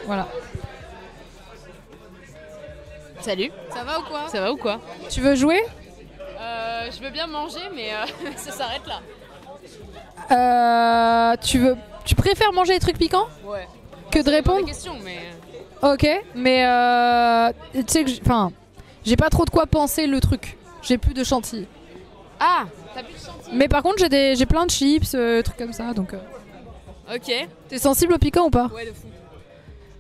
Voilà. Salut. Ça va ou quoi? Ça va ou quoi? Tu veux jouer? Je veux bien manger, mais ça s'arrête là. Tu préfères manger des trucs piquants Ouais. que de répondre? Question, mais... Ok, mais tu sais que j'ai pas trop de quoi penser le truc. J'ai plus de chantilly. Ah, t'as plus de chantilly. Mais par contre, j'ai plein de chips, trucs comme ça, donc. Ok. T'es sensible au piquant ou pas? Ouais, de fou.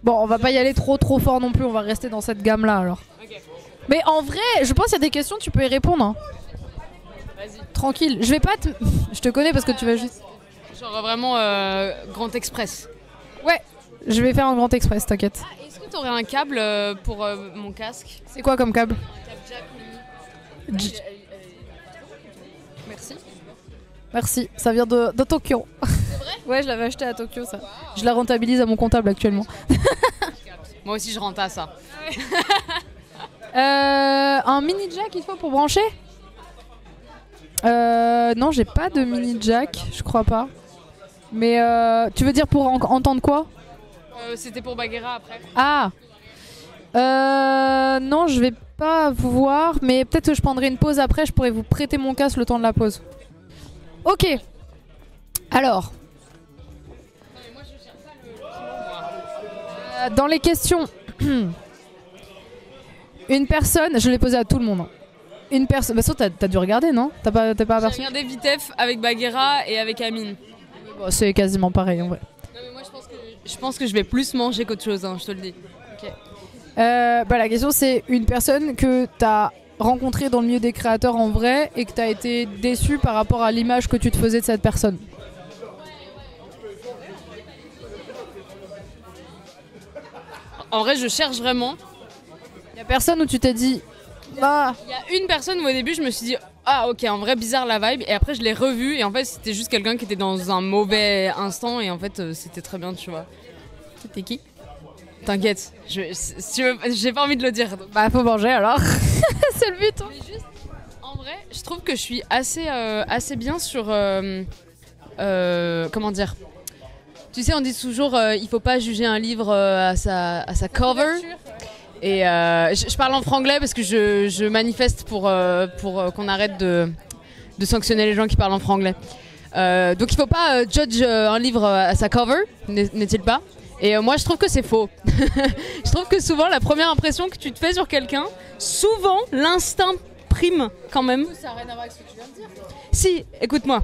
Bon, on va pas y aller trop fort non plus. On va rester dans cette gamme là alors. Ok. Mais en vrai, je pense qu'il y a des questions, tu peux y répondre. Hein. Vas-y. Tranquille. Je vais pas te. Je te connais parce que tu vas juste. Genre vraiment Grand Express. Ouais. Je vais faire un grand express, t'inquiète. Ah, est-ce que t'aurais un câble pour mon casque? C'est quoi comme câble? Un câble jack mini. Merci. Merci, ça vient de Tokyo. C'est vrai? Ouais, je l'avais acheté à Tokyo ça. Wow. Je la rentabilise à mon comptable actuellement. Moi aussi je rentre à ça. Un mini jack il faut pour brancher? Non, j'ai pas de mini jack, je crois pas. Mais tu veux dire pour entendre quoi? C'était pour Bagheera après. Ah non, je vais pas voir, mais peut-être que je prendrai une pause après, je pourrais vous prêter mon casque le temps de la pause. Ok. Alors. Dans les questions, une personne, je l'ai posé à tout le monde. Une personne, bah t'as dû regarder, non? T'as pas aperçu? J'ai regardé Vitef avec Bagheera et avec Amine. Bon, c'est quasiment pareil en vrai. Non mais moi je pense que je vais plus manger qu'autre chose, hein, je te le dis. Ok. Bah, la question c'est une personne que t'as rencontrée dans le milieu des créateurs en vrai et que t'as été déçu par rapport à l'image que tu te faisais de cette personne. En vrai je cherche vraiment. Y'a personne où tu t'es dit bah... Il y a une personne où au début je me suis dit ah ok en vrai bizarre la vibe et après je l'ai revue et en fait c'était juste quelqu'un qui était dans un mauvais instant et en fait c'était très bien tu vois. C'était qui? T'inquiète, si tu veux, j'ai pas envie de le dire. Donc. Bah faut manger alors. C'est le but. Hein. Mais juste, en vrai, je trouve que je suis assez bien sur comment dire. Tu sais, on dit toujours il faut pas juger un livre à sa cover. Et je parle en franglais parce que je manifeste pour qu'on arrête de sanctionner les gens qui parlent en franglais. Donc il faut pas judge un livre à sa cover, n'est-il pas? Et moi je trouve que c'est faux. Je trouve que souvent la première impression que tu te fais sur quelqu'un, souvent l'instinct prime quand même. Ça n'a rien à voir avec ce que tu viens de dire. Si, écoute-moi.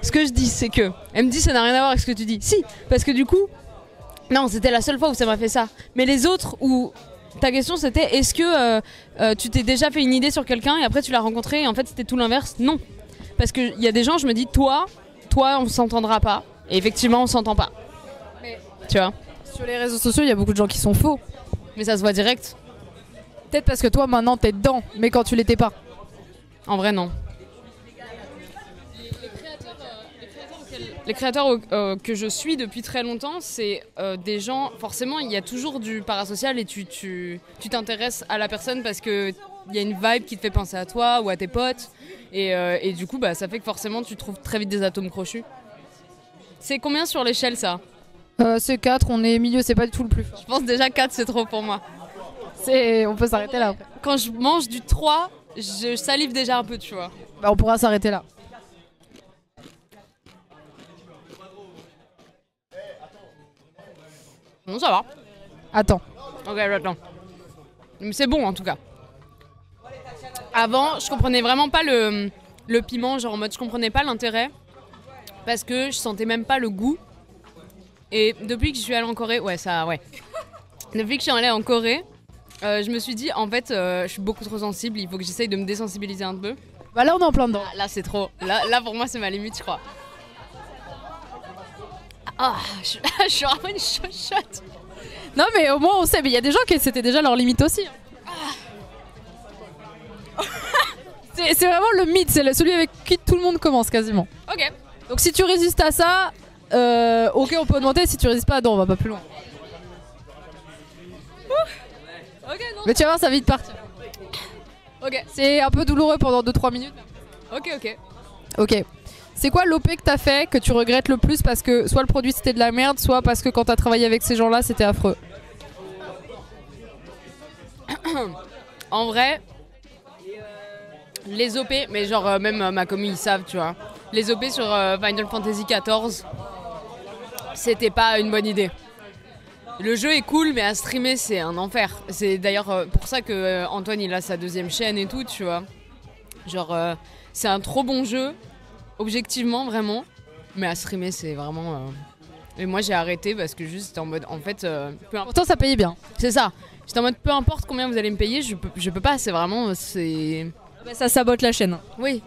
Ce que je dis c'est que, elle me dit ça n'a rien à voir avec ce que tu dis. Si, parce que du coup, non c'était la seule fois où ça m'a fait ça. Mais les autres où ta question c'était est-ce que tu t'es déjà fait une idée sur quelqu'un et après tu l'as rencontré et en fait c'était tout l'inverse? Non. Parce qu'il y a des gens je me dis toi on s'entendra pas. Et effectivement on s'entend pas. Mais tu vois. Sur les réseaux sociaux il y a beaucoup de gens qui sont faux. Mais ça se voit direct. Peut-être parce que toi maintenant t'es dedans, mais quand tu l'étais pas. En vrai non. Les créateurs que je suis depuis très longtemps, c'est des gens, forcément il y a toujours du parasocial et tu t'intéresses à la personne parce qu'il y a une vibe qui te fait penser à toi ou à tes potes et du coup bah, ça fait que forcément tu trouves très vite des atomes crochus. C'est combien sur l'échelle ça? C'est 4, on est milieu, c'est pas du tout le plus fort. Je pense déjà 4 c'est trop pour moi. On peut s'arrêter là après. Quand je mange du 3, je salive déjà un peu tu vois. Bah on pourra s'arrêter là. Non ça va. Attends. Ok j'attends. Mais c'est bon en tout cas. Avant je comprenais vraiment pas le piment, genre en mode je comprenais pas l'intérêt. Parce que je sentais même pas le goût. Et depuis que je suis allée en Corée, ouais. Depuis que je suis allée en Corée, je me suis dit en fait je suis beaucoup trop sensible, il faut que j'essaye de me désensibiliser un peu. Bah là on est en plein dedans. Là c'est trop, là pour moi c'est ma limite je crois. Ah, je suis vraiment une chochotte. Non mais au moins on sait, mais il y a des gens qui c'était déjà leur limite aussi. C'est vraiment le mythe, c'est celui avec qui tout le monde commence quasiment. Ok. Donc si tu résistes à ça, ok on peut augmenter, si tu résistes pas, non on va pas plus loin. Ok, non. Mais tu vas voir ça va vite partir. Ok. C'est un peu douloureux pendant 2-3 minutes. Ok. Ok. C'est quoi l'OP que t'as fait que tu regrettes le plus parce que soit le produit c'était de la merde, soit parce que quand t'as travaillé avec ces gens-là c'était affreux? En vrai, les OP, mais genre même ma commu ils savent, tu vois. Les OP sur Final Fantasy XIV, c'était pas une bonne idée. Le jeu est cool, mais à streamer c'est un enfer. C'est d'ailleurs pour ça que Antoine il a sa deuxième chaîne et tout, tu vois. Genre c'est un trop bon jeu, objectivement vraiment, mais à streamer c'est vraiment... Et moi j'ai arrêté parce que juste en mode, en fait... Pourtant ça payait bien. C'est ça. J'étais en mode peu importe combien vous allez me payer, je peux pas, c'est vraiment... c'est... Bah, ça sabote la chaîne. Oui.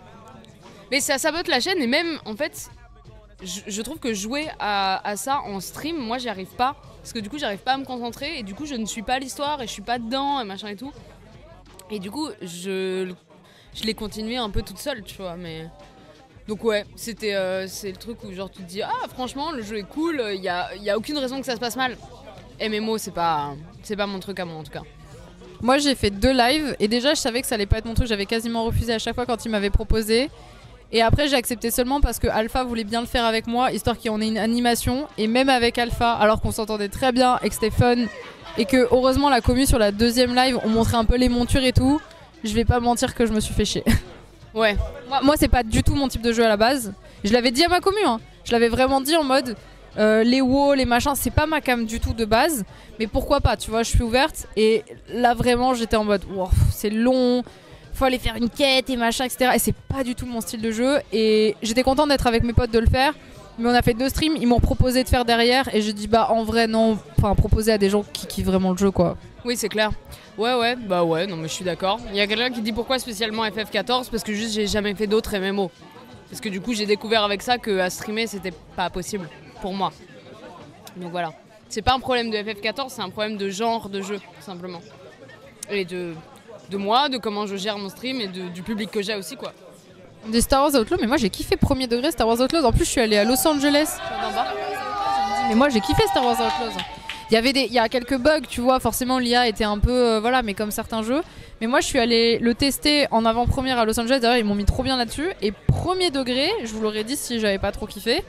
Mais ça sabote la chaîne et même en fait, je trouve que jouer à ça en stream, moi j'y arrive pas. Parce que du coup j'arrive pas à me concentrer et du coup je ne suis pas l'histoire et je suis pas dedans et machin et tout. Et du coup je l'ai continué un peu toute seule, tu vois, mais... Donc ouais, c'est le truc où genre tu te dis ah franchement le jeu est cool, il y a aucune raison que ça se passe mal. MMO c'est pas mon truc à moi en tout cas. Moi j'ai fait 2 lives et déjà je savais que ça allait pas être mon truc, j'avais quasiment refusé à chaque fois quand il m'avait proposé. Et après j'ai accepté seulement parce que Alpha voulait bien le faire avec moi, histoire qu'il y en ait une animation. Et même avec Alpha, alors qu'on s'entendait très bien et que c'était fun, et que heureusement la commu sur la deuxième live on montrait un peu les montures et tout, je vais pas mentir que je me suis fait chier. Ouais. Moi c'est pas du tout mon type de jeu à la base. Je l'avais dit à ma commu, hein. Je l'avais vraiment dit en mode les WoW, les machins, c'est pas ma cam du tout de base. Mais pourquoi pas, tu vois, je suis ouverte. Et là vraiment j'étais en mode wow, c'est long, faut aller faire une quête et machin, etc. Et c'est pas du tout mon style de jeu. Et j'étais contente d'être avec mes potes de le faire. Mais on a fait 2 streams, ils m'ont proposé de faire derrière. Et j'ai dit bah en vrai non, enfin proposer à des gens qui kiffent vraiment le jeu quoi. Oui c'est clair. Ouais, bah ouais, non mais je suis d'accord. Il y a quelqu'un qui dit pourquoi spécialement FF14, parce que juste j'ai jamais fait d'autres MMO. Parce que du coup j'ai découvert avec ça que à streamer c'était pas possible pour moi. Donc voilà. C'est pas un problème de FF14, c'est un problème de genre de jeu, simplement. Et de moi, de comment je gère mon stream et du public que j'ai aussi quoi. Des Star Wars Outlaws, mais moi j'ai kiffé premier degré Star Wars Outlaws. En plus je suis allée à Los Angeles. Mais moi j'ai kiffé Star Wars Outlaws. Il y a quelques bugs, tu vois, forcément l'IA était un peu, voilà, mais comme certains jeux. Mais moi je suis allée le tester en avant-première à Los Angeles, d'ailleurs ils m'ont mis trop bien là-dessus. Et premier degré, je vous l'aurais dit si j'avais pas trop kiffé,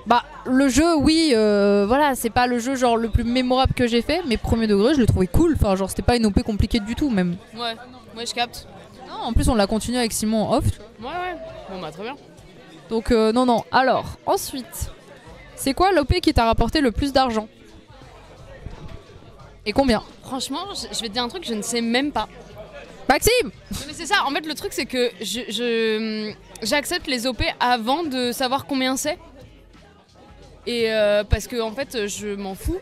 bah le jeu, oui, voilà, c'est pas le jeu genre le plus mémorable que j'ai fait, mais premier degré je l'ai trouvé cool, enfin genre c'était pas une OP compliquée du tout même. Ouais, je capte. Non, en plus on l'a continué avec Simon en off. Ouais, bon bah très bien. Donc non, alors, ensuite, c'est quoi l'OP qui t'a rapporté le plus d'argent ? Et combien ? Franchement, je vais te dire un truc, je ne sais même pas. Maxime ! Mais c'est ça, en fait le truc c'est que j'accepte les OP avant de savoir combien c'est. Et parce que en fait je m'en fous.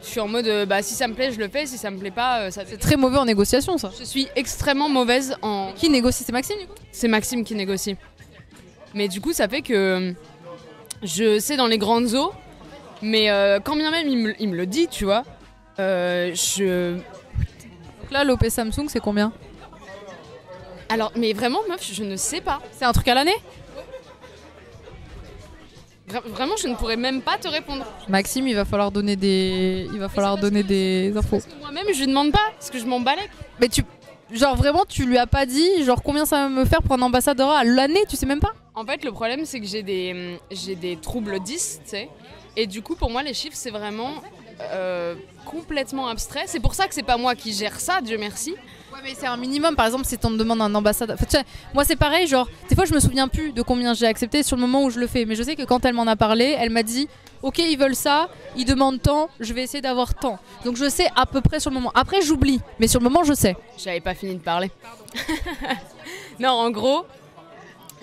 Je suis en mode bah si ça me plaît je le fais, si ça me plaît pas ça... C'est très mauvais en négociation ça. Je suis extrêmement mauvaise en... Qui négocie ? C'est Maxime du coup ? C'est Maxime qui négocie. Mais du coup ça fait que je sais dans les grandes eaux, mais quand bien même il me le dit, tu vois. Donc là l'OP Samsung c'est combien ? Alors mais vraiment meuf je ne sais pas. C'est un truc à l'année ? Vraiment je ne pourrais même pas te répondre. Maxime il va falloir donner des infos. Parce que moi-même je lui demande pas parce que je m'en balèque. Mais genre vraiment tu lui as pas dit genre combien ça va me faire pour un ambassadeur à l'année, tu sais même pas ? En fait le problème c'est que j'ai des troubles 10, tu sais. Et du coup pour moi les chiffres c'est vraiment complètement abstrait. C'est pour ça que c'est pas moi qui gère ça, Dieu merci. Ouais mais c'est un minimum, par exemple si on te demande un ambassadeur. Enfin, tu sais, moi c'est pareil, genre des fois je me souviens plus de combien j'ai accepté sur le moment où je le fais. Mais je sais que quand elle m'en a parlé, elle m'a dit ok ils veulent ça, ils demandent tant, je vais essayer d'avoir tant. Donc je sais à peu près sur le moment. Après j'oublie, mais sur le moment je sais. J'avais pas fini de parler. Non en gros,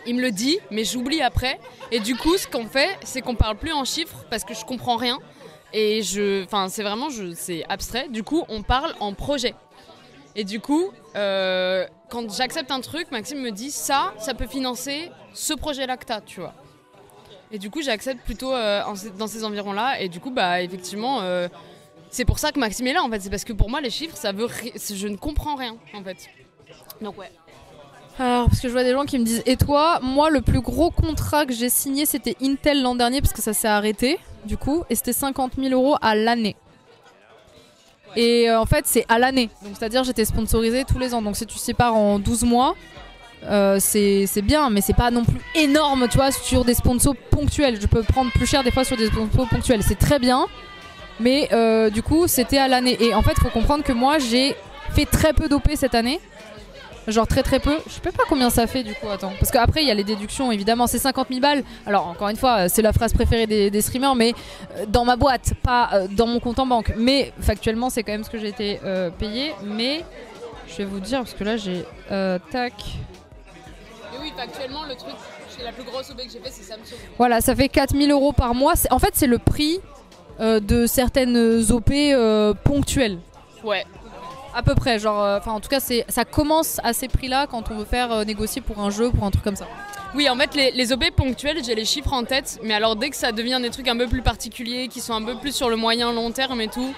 il me le dit mais j'oublie après. Et du coup ce qu'on fait c'est qu'on parle plus en chiffres parce que je comprends rien. Et c'est vraiment c'est abstrait. Du coup on parle en projet. Et du coup, quand j'accepte un truc, Maxime me dit ça peut financer ce projet-là que t'as, tu vois. Et du coup, j'accepte plutôt dans ces environs-là. Et du coup, bah effectivement, c'est pour ça que Maxime est là, en fait. C'est parce que pour moi, les chiffres, je ne comprends rien, en fait. Donc ouais. Alors, parce que je vois des gens qui me disent et toi, moi, le plus gros contrat que j'ai signé, c'était Intel l'an dernier, parce que ça s'est arrêté, du coup. Et c'était 50 000 € à l'année. Et en fait c'est à l'année, donc c'est-à-dire j'étais sponsorisée tous les ans. Donc si tu sépares en 12 mois, c'est bien, mais c'est pas non plus énorme, tu vois, sur des sponsors ponctuels. Je peux prendre plus cher des fois sur des sponsors ponctuels, c'est très bien, mais du coup c'était à l'année. Et en fait faut comprendre que moi j'ai fait très peu d'OP cette année. Genre très très peu. Je sais pas combien ça fait du coup, attends. Parce qu'après il y a les déductions évidemment, c'est 50 000 balles. Alors encore une fois, c'est la phrase préférée des streamers, mais dans ma boîte, pas dans mon compte en banque. Mais factuellement c'est quand même ce que j'ai été payé. Mais je vais vous dire, parce que là j'ai... tac... Et oui, factuellement le truc, la plus grosse OP que j'ai fait c'est Samsung. Voilà, ça fait 4 000 € par mois. En fait c'est le prix de certaines OP ponctuelles. Ouais. À peu près, genre, enfin en tout cas ça commence à ces prix-là quand on veut faire négocier pour un jeu, pour un truc comme ça. Oui, en fait les OP ponctuels, j'ai les chiffres en tête, mais alors dès que ça devient des trucs un peu plus particuliers, qui sont un peu plus sur le moyen long terme et tout.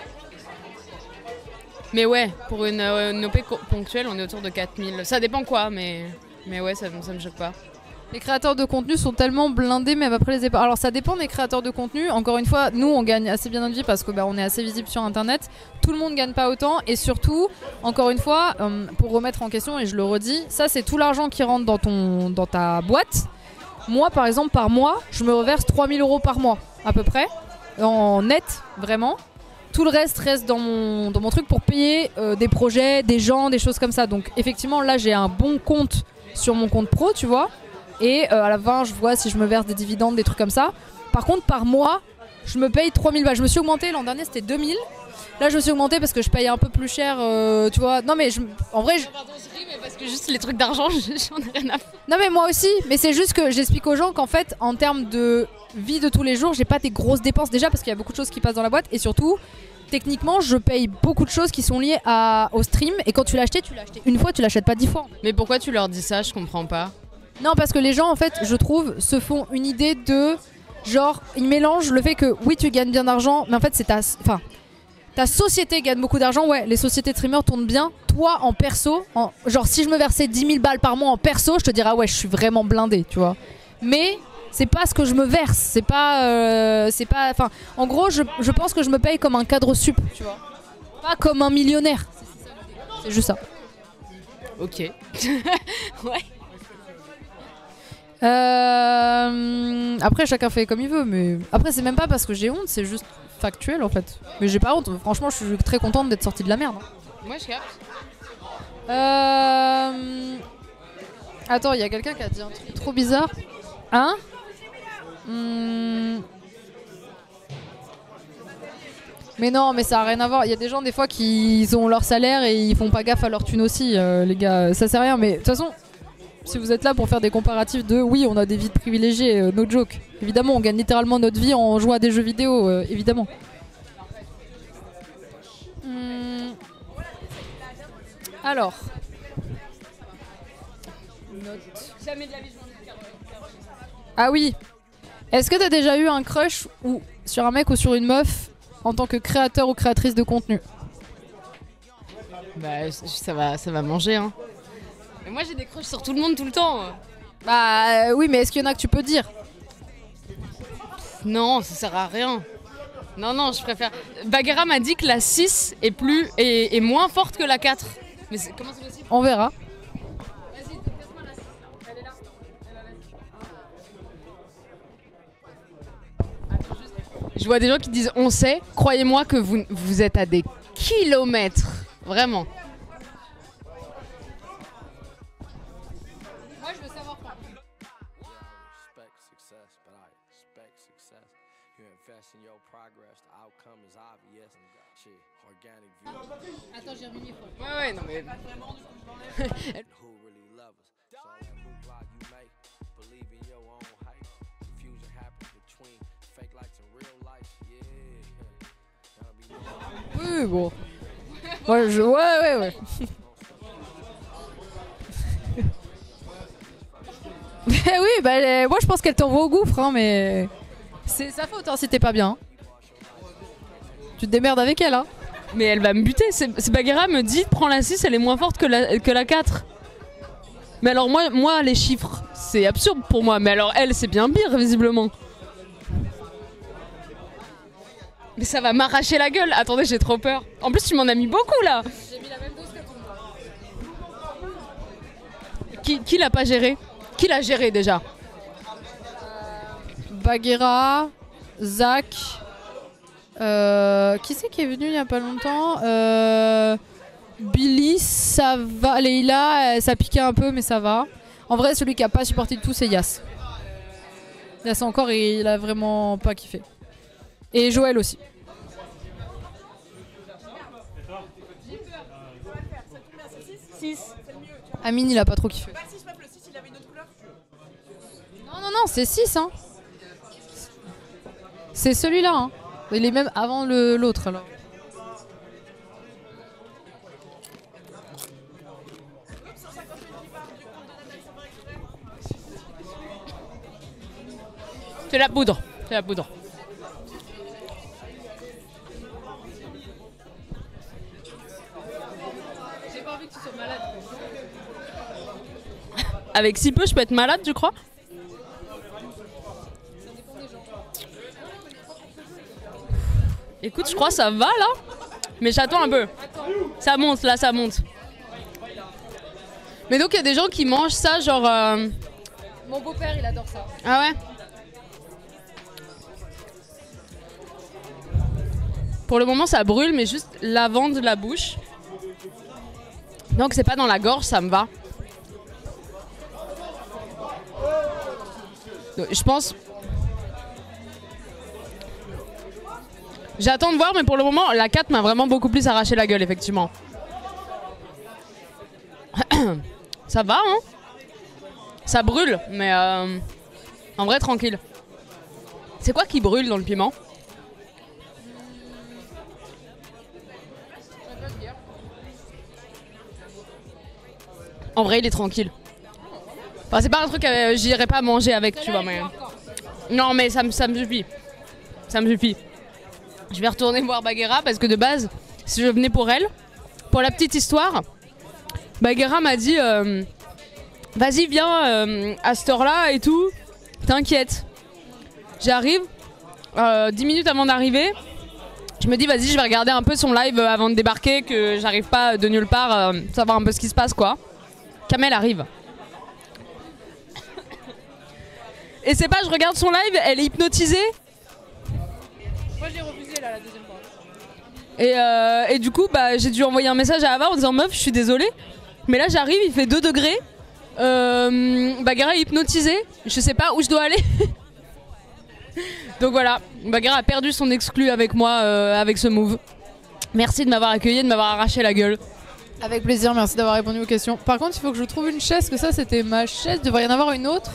Mais ouais, pour une OP ponctuelle, on est autour de 4 000. Ça dépend quoi, mais ouais, ça me choque pas. Les créateurs de contenu sont tellement blindés même après les épargnes. Alors ça dépend des créateurs de contenu. Encore une fois, nous on gagne assez bien notre vie parce que on est assez visible sur internet. Tout le monde gagne pas autant et surtout, encore une fois, pour remettre en question et je le redis, ça c'est tout l'argent qui rentre dans ta boîte. Moi par exemple par mois, je me reverse 3 000 € par mois à peu près en net vraiment. Tout le reste dans mon truc pour payer des projets, des gens, des choses comme ça. Donc effectivement là j'ai un bon compte sur mon compte pro, tu vois. Et à la fin, je vois si je me verse des dividendes, des trucs comme ça. Par contre, par mois, je me paye 3 000 balles. Je me suis augmenté, l'an dernier c'était 2 000. Là, je me suis augmenté parce que je paye un peu plus cher, tu vois. Non, mais en vrai. Pardon, je ris, mais parce que juste les trucs d'argent, j'en ai rien à foutre. Non, mais moi aussi. Mais c'est juste que j'explique aux gens qu'en fait, en termes de vie de tous les jours, j'ai pas des grosses dépenses déjà parce qu'il y a beaucoup de choses qui passent dans la boîte. Et surtout, techniquement, je paye beaucoup de choses qui sont liées au stream. Et quand tu l'as acheté une fois, tu l'achètes pas 10 fois. Mais pourquoi tu leur dis ça? Je comprends pas. Non, parce que les gens, en fait, je trouve, se font une idée de... Genre, ils mélangent le fait que, oui, tu gagnes bien d'argent, mais en fait, c'est ta société gagne beaucoup d'argent. Ouais, les sociétés de streamers tournent bien. Toi, en perso, genre, si je me versais 10 000 balles par mois en perso, je te dirais, ah ouais, je suis vraiment blindé, tu vois. Mais c'est pas ce que je me verse. C'est pas... Enfin, en gros, je pense que je me paye comme un cadre sup, tu vois. Pas comme un millionnaire. C'est juste ça. Ok. Ouais. Après chacun fait comme il veut, mais après c'est même pas parce que j'ai honte, c'est juste factuel en fait. Mais j'ai pas honte, franchement je suis très contente d'être sortie de la merde. Moi je capte. Attends, il y a quelqu'un qui a dit un truc trop bizarre. Hein? Mais non, mais ça a rien à voir. Il y a des gens des fois qui ont leur salaire et ils font pas gaffe à leur thune aussi, les gars. Ça sert à rien, mais de toute façon... Si vous êtes là pour faire des comparatifs de oui, on a des vies privilégiées, no joke. Évidemment, on gagne littéralement notre vie en jouant à des jeux vidéo, évidemment. Alors. Ah oui. Est-ce que t'as déjà eu un crush sur un mec ou sur une meuf en tant que créateur ou créatrice de contenu? Bah ça va manger hein. Mais moi j'ai des crushs sur tout le monde tout le temps. Bah oui, mais est-ce qu'il y en a que tu peux dire? Non, ça sert à rien. Non, je préfère... Bagheera m'a dit que la 6 est moins forte que la 4. Mais comment c'est possible? On verra. Vas-y, passe-moi la 6. Elle est là. Attends, juste... Je vois des gens qui disent on sait. Croyez-moi que vous êtes à des kilomètres. Vraiment. Attends, j'ai remis mes fois. Ouais, non mais... Oui, bon. Ouais. Oui, bah moi je pense qu'elle t'envoie au gouffre, hein, mais... C'est sa faute hein, si t'es pas bien. Tu te démerdes avec elle, hein. Mais elle va me buter. C'est Bagheera me dit prends la 6, elle est moins forte que la 4. Mais alors moi les chiffres, c'est absurde pour moi. Mais alors elle, c'est bien pire visiblement. Mais ça va m'arracher la gueule. Attendez, j'ai trop peur. En plus tu m'en as mis beaucoup là. J'ai mis la même dose que toi. Qui l'a pas géré? Qui l'a géré déjà? Bagheera, Zach... qui c'est qui est venu il y a pas longtemps? Billy, ça va. Leila, ça piquait un peu, mais ça va. En vrai, celui qui a pas supporté du tout, c'est Yas. Yas encore, il a vraiment pas kiffé. Et Joël aussi. Amine, il a pas trop kiffé. Non, non, non, c'est 6. Hein. C'est celui-là. Hein. Il est même avant l'autre. Alors. C'est la poudre. C'est la poudre. J'ai pas envie que tu sois malade. Avec si peu, je peux être malade, tu crois? Écoute, je crois que ça va là. Mais j'attends un peu. Ça monte, là, ça monte. Mais donc, il y a des gens qui mangent ça, genre. Mon beau-père, il adore ça. Ah ouais? Pour le moment, ça brûle, mais juste l'avant de la bouche. Donc, c'est pas dans la gorge, ça me va. Donc, je pense. J'attends de voir, mais pour le moment, la 4 m'a vraiment beaucoup plus arraché la gueule, effectivement. Ça va, hein? Ça brûle, mais en vrai, tranquille. C'est quoi qui brûle dans le piment? En vrai, il est tranquille. Enfin, c'est pas un truc que j'irais pas manger avec, tu vois, mais... Non, mais ça me suffit. Ça me suffit. Je vais retourner voir Bagheera parce que de base, si je venais pour elle, pour la petite histoire, Bagheera m'a dit vas-y, viens à cette heure-là et tout, t'inquiète. J'arrive, 10 minutes avant d'arriver, je me dis vas-y, je vais regarder un peu son live avant de débarquer, que j'arrive pas de nulle part, savoir un peu ce qui se passe, quoi. Kamel arrive. Et c'est pas, je regarde son live, elle est hypnotisée. Moi j'ai refusé là la deuxième fois. Et du coup, bah, j'ai dû envoyer un message à Ava en disant meuf, je suis désolée, mais là j'arrive, il fait 2 degrés. Bagheera est hypnotisé, je sais pas où je dois aller. Donc voilà, Bagheera a perdu son exclu avec moi avec ce move. Merci de m'avoir accueilli, de m'avoir arraché la gueule. Avec plaisir, merci d'avoir répondu aux questions. Par contre, il faut que je trouve une chaise, que ça c'était ma chaise, il devrait y en avoir une autre.